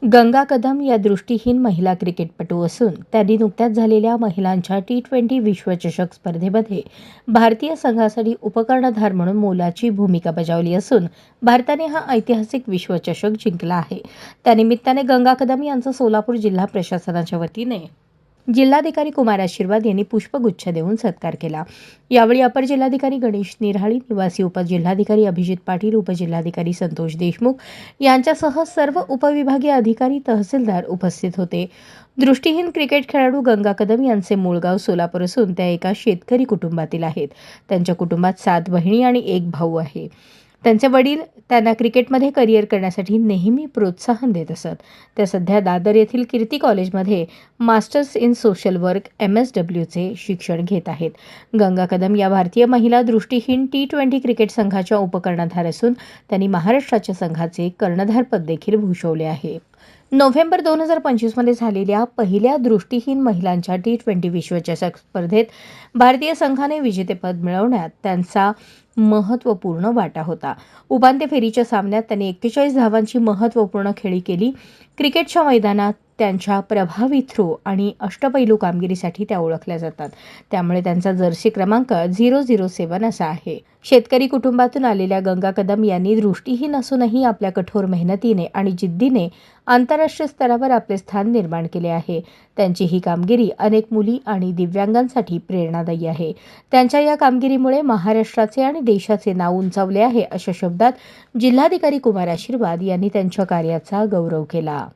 गंगा कदम या दृष्टीहीन महिला क्रिकेटपटू असून त्यांनी नुकत्याच झालेल्या महिलांच्या T20 विश्वचषक स्पर्धेमध्ये भारतीय संघासाठी उपकर्णधार म्हणून मोलाची भूमिका बजावली असून भारताने हा ऐतिहासिक विश्वचषक जिंकला आहे। त्यानिमित्ताने गंगा कदम यांचा सोलापूर जिल्हा प्रशासनाच्या वतीने जिल्हाधिकारी कुमार आशीर्वाद यांनी पुष्पगुच्छ देऊन सत्कार केला। यावेळी अपर जिल्हाधिकारी गणेश निराळी, निवासी उपजिल्हाधिकारी अभिजित पाटील, उपजिल्हाधिकारी संतोष देशमुख यांच्यासह सर्व उपविभागीय अधिकारी, तहसीलदार उपस्थित होते। दृष्टीहीन क्रिकेट खेळाडू गंगा कदम यांचे मूळ गाव सोलापूर असून त्या एका शेतकरी कुटुंबातील आहेत। त्यांच्या कुटुंबात 7 बहिणी आणि 1 भाऊ आहे। त्यांचे वडील त्यांना क्रिकेटमध्ये करिअर करण्यासाठी नेहमी प्रोत्साहन देत असत। त्या सध्या दादर येथील कीर्ती कॉलेजमध्ये मास्टर्स इन सोशल वर्क MSWचे शिक्षण घेत आहेत। गंगा कदम या भारतीय महिला दृष्टीहीन T20 क्रिकेट संघाच्या उपकर्णधार असून त्यांनी महाराष्ट्राच्या संघाचे कर्णधारपद देखील भूषवले आहे। नोव्हेंबर 2025 मध्ये झालेल्या पहिल्या दृष्टीहीन महिलांच्या T20 विश्वचषक स्पर्धेत भारतीय संघाने विजेतेपद मिळवण्यात त्यांचा महत्त्वपूर्ण वाटा होता। उपांत्य फेरीच्या सामन्यात त्यांनी 41 धावांची महत्त्वपूर्ण खेळी केली। क्रिकेटच्या मैदानात त्यांच्या प्रभावी थ्रो आणि अष्टपैलू कामगिरीसाठी त्या ओळखल्या जातात। त्यामुळे त्यांचा जर्सी क्रमांक 007 असा आहे। शेतकरी कुटुंबातून आलेल्या गंगा कदम यांनी दृष्टीहीन असूनही आपल्या कठोर मेहनतीने आणि जिद्दीने आंतरराष्ट्रीय स्तरावर आपले स्थान निर्माण केले आहे। त्यांची ही कामगिरी अनेक मुली आणि दिव्यांगांसाठी प्रेरणादायी आहे। त्यांच्या या कामगिरीमुळे महाराष्ट्राचे आणि देशाचे नाव उंचावले आहे, अशा शब्दात जिल्हाधिकारी कुमार आशीर्वाद यांनी त्यांच्या कार्याचा गौरव केला।